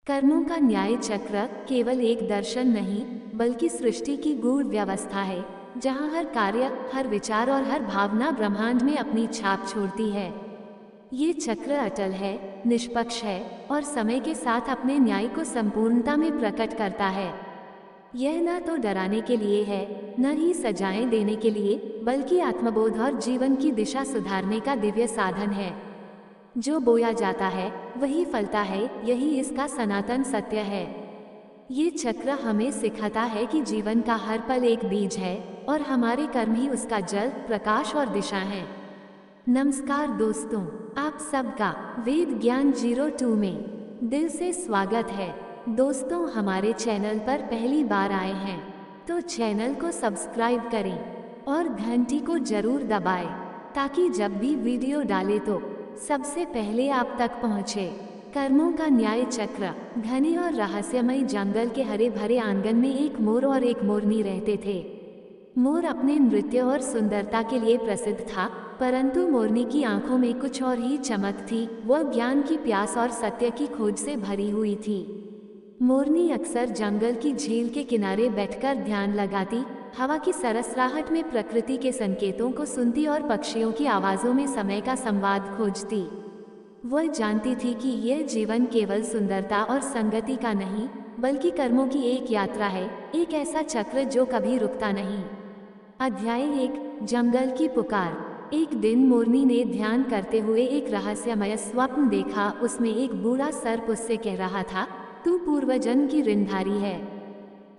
कर्मों का न्याय चक्र केवल एक दर्शन नहीं, बल्कि सृष्टि की गूढ़ व्यवस्था है, जहाँ हर कार्य, हर विचार और हर भावना ब्रह्मांड में अपनी छाप छोड़ती है। ये चक्र अटल है, निष्पक्ष है और समय के साथ अपने न्याय को संपूर्णता में प्रकट करता है। यह न तो डराने के लिए है, न ही सजाएं देने के लिए, बल्कि आत्मबोध और जीवन की दिशा सुधारने का दिव्य साधन है। जो बोया जाता है वही फलता है, यही इसका सनातन सत्य है। ये चक्र हमें सिखाता है कि जीवन का हर पल एक बीज है और हमारे कर्म ही उसका जल, प्रकाश और दिशा है। नमस्कार दोस्तों, आप सबका वेद ज्ञान 02 में दिल से स्वागत है। दोस्तों, हमारे चैनल पर पहली बार आए हैं तो चैनल को सब्सक्राइब करें और घंटी को जरूर दबाएं, ताकि जब भी वीडियो डालें तो सबसे पहले आप तक पहुंचे। कर्मों का न्याय चक्र। घने और रहस्यमय जंगल के हरे भरे आंगन में एक मोर और एक मोरनी रहते थे। मोर अपने नृत्य और सुंदरता के लिए प्रसिद्ध था, परंतु मोरनी की आंखों में कुछ और ही चमक थी। वह ज्ञान की प्यास और सत्य की खोज से भरी हुई थी। मोरनी अक्सर जंगल की झील के किनारे बैठकर ध्यान लगाती, हवा की सरसराहट में प्रकृति के संकेतों को सुनती और पक्षियों की आवाजों में समय का संवाद खोजती। वह जानती थी कि यह जीवन केवल सुंदरता और संगति का नहीं, बल्कि कर्मों की एक यात्रा है, एक ऐसा चक्र जो कभी रुकता नहीं। अध्याय 1, जंगल की पुकार। एक दिन मोरनी ने ध्यान करते हुए एक रहस्यमय स्वप्न देखा। उसमें एक बूढ़ा सर्प उससे कह रहा था, तू पूर्वजन्म की ऋणधारी है,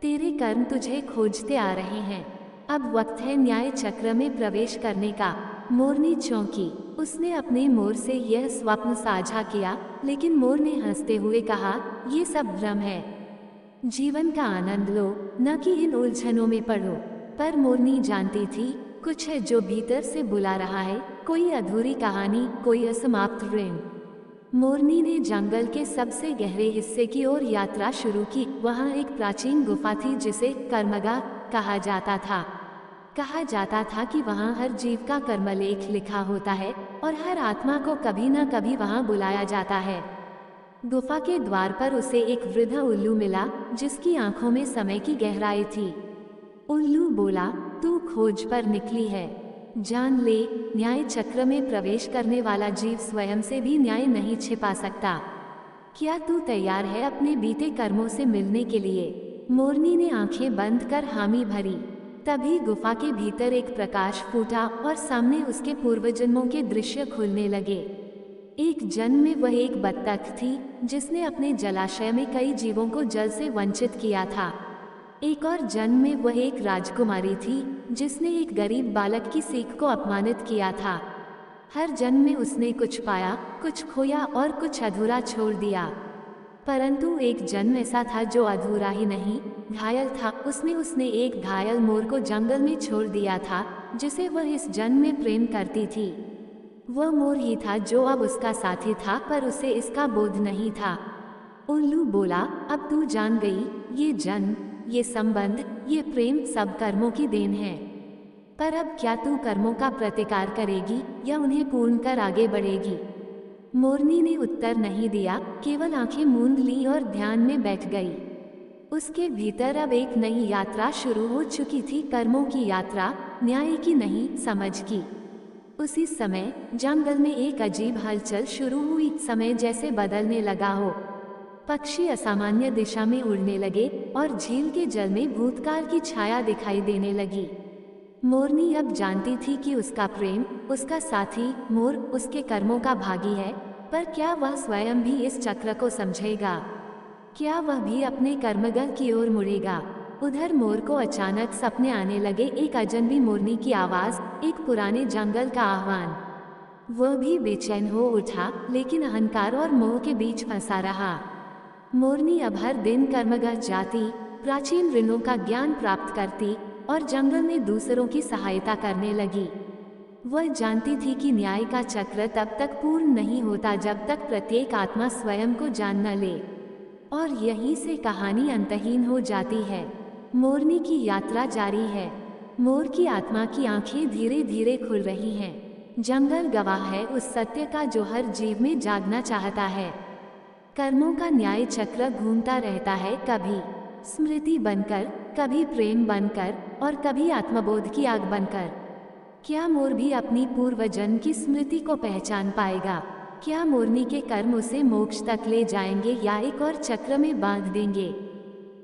तेरे कर्म तुझे खोजते आ रहे हैं, अब वक्त है न्याय चक्र में प्रवेश करने का। मोरनी चौंकी। उसने अपने मोर से यह स्वप्न साझा किया, लेकिन मोर ने हंसते हुए कहा, ये सब भ्रम है, जीवन का आनंद लो, न कि इन उलझनों में पड़ो। पर मोरनी जानती थी, कुछ है जो भीतर से बुला रहा है, कोई अधूरी कहानी, कोई असमाप्त ऋण। मोरनी ने जंगल के सबसे गहरे हिस्से की ओर यात्रा शुरू की। वहाँ एक प्राचीन गुफा थी जिसे कर्मगा कहा जाता था। कहा जाता था कि वहाँ हर जीव का कर्मलेख लिखा होता है और हर आत्मा को कभी न कभी वहाँ बुलाया जाता है। गुफा के द्वार पर उसे एक वृद्ध उल्लू मिला, जिसकी आंखों में समय की गहराई थी। उल्लू बोला, तू खोज पर निकली है, जान ले, न्याय चक्र में प्रवेश करने वाला जीव स्वयं से भी न्याय नहीं छिपा सकता। क्या तू तैयार है अपने बीते कर्मों से मिलने के लिए? मोरनी ने आंखें बंद कर हामी भरी। तभी गुफा के भीतर एक प्रकाश फूटा और सामने उसके पूर्वजन्मों के दृश्य खुलने लगे। एक जन्म में वह एक बत्तख थी, जिसने अपने जलाशय में कई जीवों को जल से वंचित किया था। एक और जन्म में वह एक राजकुमारी थी, जिसने एक गरीब बालक की सीख को अपमानित किया था। हर जन्म में उसने कुछ पाया, कुछ खोया और कुछ अधूरा छोड़ दिया। परंतु एक जन्म ऐसा था जो अधूरा ही नहीं, घायल था। उसमें उसने एक घायल मोर को जंगल में छोड़ दिया था, जिसे वह इस जन्म में प्रेम करती थी। वह मोर ही था जो अब उसका साथी था, पर उसे इसका बोध नहीं था। उल्लू बोला, अब तू जान गई, ये जन्म, ये संबंध, ये प्रेम सब कर्मों की देन है। पर अब क्या तू कर्मों का प्रतिकार करेगी या उन्हें पूर्ण कर आगे बढ़ेगी? मोरनी ने उत्तर नहीं दिया, केवल आंखें मूंद ली और ध्यान में बैठ गई। उसके भीतर अब एक नई यात्रा शुरू हो चुकी थी, कर्मों की यात्रा, न्याय की नहीं, समझ की। उसी समय जंगल में एक अजीब हलचल शुरू हुई। समय जैसे बदलने लगा हो, पक्षी असामान्य दिशा में उड़ने लगे और झील के जल में भूतकाल की छाया दिखाई देने लगी। मोरनी अब जानती थी कि उसका प्रेम, उसका साथी मोर, उसके कर्मों का भागी है। पर क्या वह स्वयं भी इस चक्र को समझेगा? क्या वह भी अपने कर्मगल की ओर मुड़ेगा? उधर मोर को अचानक सपने आने लगे। एक अजनबी मोरनी की आवाज, एक पुराने जंगल का आह्वान। वह भी बेचैन हो उठा, लेकिन अहंकार और मोह के बीच फंसा रहा। मोरनी अब हर दिन कर्मगल जाती, प्राचीन ऋणों का ज्ञान प्राप्त करती और जंगल में दूसरों की सहायता करने लगी। वह जानती थी कि न्याय का चक्र तब तक पूर्ण नहीं होता जब तक प्रत्येक आत्मा स्वयं को जान न ले, और यहीं से कहानी अंतहीन हो जाती है। मोरनी की यात्रा जारी है। मोर की आत्मा की आंखें धीरे धीरे खुल रही हैं। जंगल गवाह है उस सत्य का जो हर जीव में जागना चाहता है। कर्मों का न्याय चक्र घूमता रहता है, कभी स्मृति बनकर, कभी प्रेम बनकर और कभी आत्मबोध की आग बनकर। क्या मोर भी अपनी पूर्व जन्म की स्मृति को पहचान पाएगा? क्या मोरनी के कर्म उसे मोक्ष तक ले जाएंगे या एक और चक्र में बांध देंगे?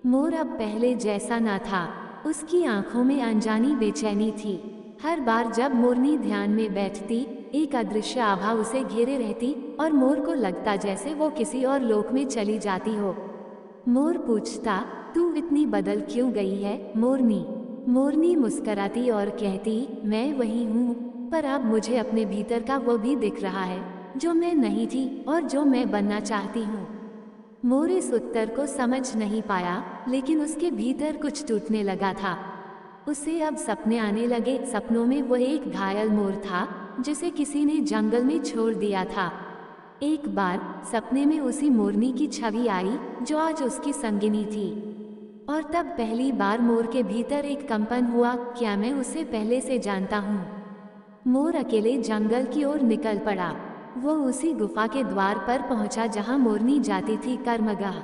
मोर अब पहले जैसा ना था। उसकी आंखों में अनजानी बेचैनी थी। हर बार जब मोरनी ध्यान में बैठती, एक अदृश्य आभा उसे घेरे रहती और मोर को लगता जैसे वो किसी और लोक में चली जाती हो। मोर पूछता, तू इतनी बदल क्यों गई है मोरनी? मोरनी मुस्कराती और कहती, मैं वही हूँ, पर अब मुझे अपने भीतर का वो भी दिख रहा है जो मैं नहीं थी और जो मैं बनना चाहती हूँ। मोर इस उत्तर को समझ नहीं पाया, लेकिन उसके भीतर कुछ टूटने लगा था। उसे अब सपने आने लगे। सपनों में वह एक घायल मोर था जिसे किसी ने जंगल में छोड़ दिया था। एक बार सपने में उसी मोरनी की छवि आई जो आज उसकी संगिनी थी, और तब पहली बार मोर के भीतर एक कंपन हुआ। क्या मैं उसे पहले से जानता हूँ? मोर अकेले जंगल की ओर निकल पड़ा। वो उसी गुफा के द्वार पर पहुंचा जहां मोरनी जाती थी कर्मगाह।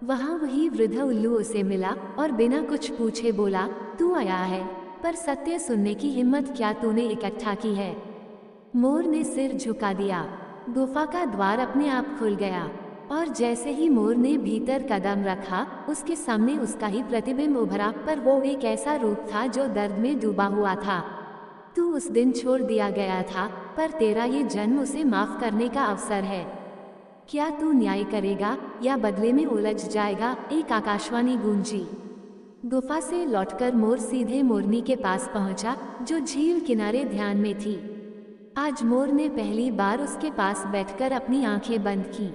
वहां वही वृद्ध उल्लू उसे मिला और बिना कुछ पूछे बोला, तू आया है, पर सत्य सुनने की हिम्मत क्या तूने इकट्ठा की है? मोर ने सिर झुका दिया। गुफा का द्वार अपने आप खुल गया, और जैसे ही मोर ने भीतर कदम रखा, उसके सामने उसका ही प्रतिबिंब उभरा, पर वो एक ऐसा रूप था जो दर्द में डूबा हुआ था। तू उस दिन छोड़ दिया गया था, पर तेरा ये जन्म उसे माफ करने का अवसर है। क्या तू न्याय करेगा या बदले में उलझ जाएगा? एक आकाशवाणी गूंजी। गुफा से लौटकर मोर सीधे मोरनी के पास पहुंचा, जो झील किनारे ध्यान में थी। आज मोर ने पहली बार उसके पास बैठकर अपनी आंखें बंद की।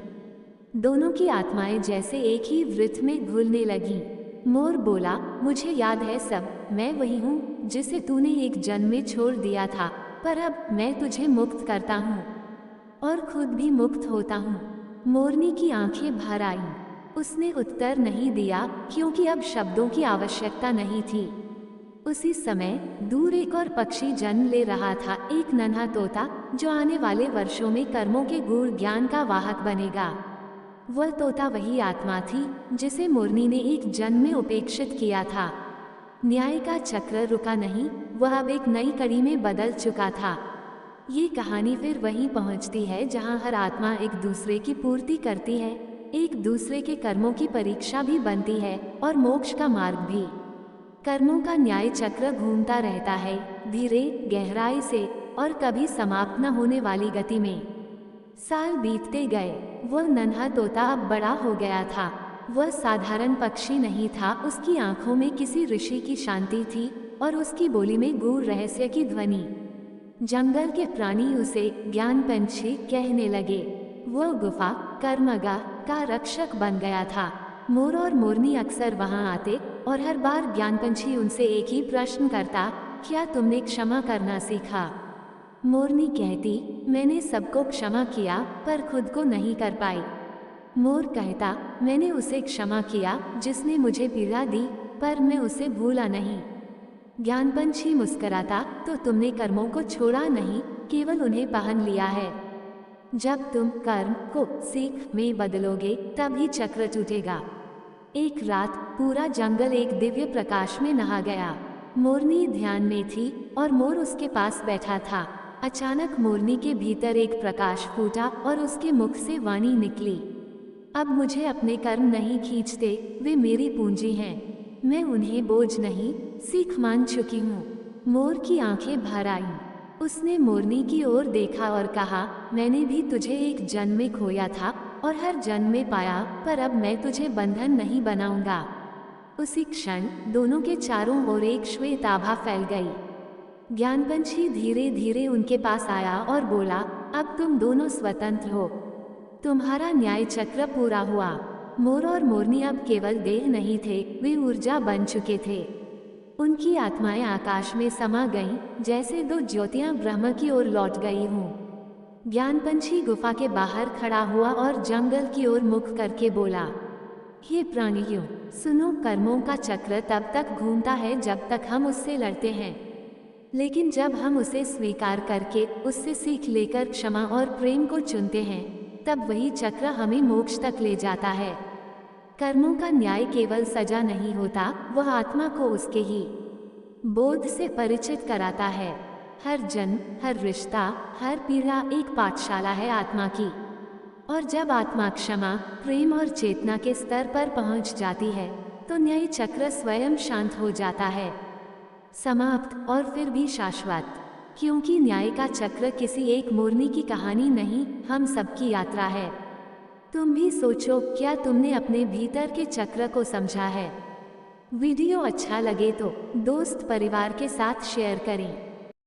दोनों की आत्माएं जैसे एक ही वृत्त में घुलने लगीं। मोर बोला, मुझे याद है सब, मैं वही हूँ जिसे तूने एक जन्म में छोड़ दिया था, पर अब मैं तुझे मुक्त करता हूँ और खुद भी मुक्त होता हूँ। मोरनी की आंखें भर आईं। उसने उत्तर नहीं दिया, क्योंकि अब शब्दों की आवश्यकता नहीं थी। उसी समय दूर एक और पक्षी जन्म ले रहा था, एक नन्हा तोता जो आने वाले वर्षों में कर्मों के गूढ़ ज्ञान का वाहक बनेगा। वह तोता वही आत्मा थी जिसे मोरनी ने एक जन्म में उपेक्षित किया था। न्याय का चक्र रुका नहीं, वह अब एक नई कड़ी में बदल चुका था। ये कहानी फिर वहीं पहुंचती है जहां हर आत्मा एक दूसरे की पूर्ति करती है, एक दूसरे के कर्मों की परीक्षा भी बनती है और मोक्ष का मार्ग भी। कर्मों का न्याय चक्र घूमता रहता है, धीरे, गहराई से और कभी समाप्त न होने वाली गति में। साल बीतते गए। वह नन्हा तोता अब बड़ा हो गया था। वह साधारण पक्षी नहीं था, उसकी आंखों में किसी ऋषि की शांति थी और उसकी बोली में गूढ़ रहस्य की ध्वनि। जंगल के प्राणी उसे ज्ञान पंछी कहने लगे। वह गुफा कर्मगाह का रक्षक बन गया था। मोर और मोरनी अक्सर वहां आते और हर बार ज्ञान पंछी उनसे एक ही प्रश्न करता, क्या तुमने क्षमा करना सीखा? मोरनी कहती, मैंने सबको क्षमा किया पर खुद को नहीं कर पाई। मोर कहता, मैंने उसे क्षमा किया जिसने मुझे पीड़ा दी, पर मैं उसे भूला नहीं। ज्ञान पंछी मुस्कराता, तो तुमने कर्मों को छोड़ा नहीं, केवल उन्हें पहन लिया है। जब तुम कर्म को सीख में बदलोगे तभी चक्र टूटेगा। एक रात पूरा जंगल एक दिव्य प्रकाश में नहा गया। मोरनी ध्यान में थी और मोर उसके पास बैठा था। अचानक मोरनी के भीतर एक प्रकाश फूटा और उसके मुख से वाणी निकली, अब मुझे अपने कर्म नहीं खींचते, वे मेरी पूंजी हैं। मैं उन्हें बोझ नहीं, सीख मान चुकी हूँ। मोर की आंखें भर आईं। उसने मोरनी की ओर देखा और कहा, मैंने भी तुझे एक जन्म में खोया था और हर जन्म में पाया, पर अब मैं तुझे बंधन नहीं बनाऊंगा। उसी क्षण दोनों के चारों ओर एक श्वेत आभा फैल गई। ज्ञान पंछी धीरे धीरे उनके पास आया और बोला, अब तुम दोनों स्वतंत्र हो, तुम्हारा न्याय चक्र पूरा हुआ। मोर और मोरनी अब केवल देह नहीं थे, वे ऊर्जा बन चुके थे। उनकी आत्माएं आकाश में समा गईं, जैसे दो ज्योतियां ब्रह्म की ओर लौट गई हों। ज्ञान पंछी गुफा के बाहर खड़ा हुआ और जंगल की ओर मुख करके बोला, हे प्राणियों, सुनो, कर्मों का चक्र तब तक घूमता है जब तक हम उससे लड़ते हैं, लेकिन जब हम उसे स्वीकार करके उससे सीख लेकर क्षमा और प्रेम को चुनते हैं, तब वही चक्र हमें मोक्ष तक ले जाता है। कर्मों का न्याय केवल सजा नहीं होता, वह आत्मा को उसके ही बोध से परिचित कराता है। हर जन्म, हर रिश्ता, हर पीड़ा एक पाठशाला है आत्मा की। और जब आत्मा क्षमा, प्रेम और चेतना के स्तर पर पहुंच जाती है तो न्याय चक्र स्वयं शांत हो जाता है, समाप्त और फिर भी शाश्वत। क्योंकि न्याय का चक्र किसी एक मोरनी की कहानी नहीं, हम सबकी यात्रा है। तुम भी सोचो, क्या तुमने अपने भीतर के चक्र को समझा है? वीडियो अच्छा लगे तो दोस्त परिवार के साथ शेयर करें।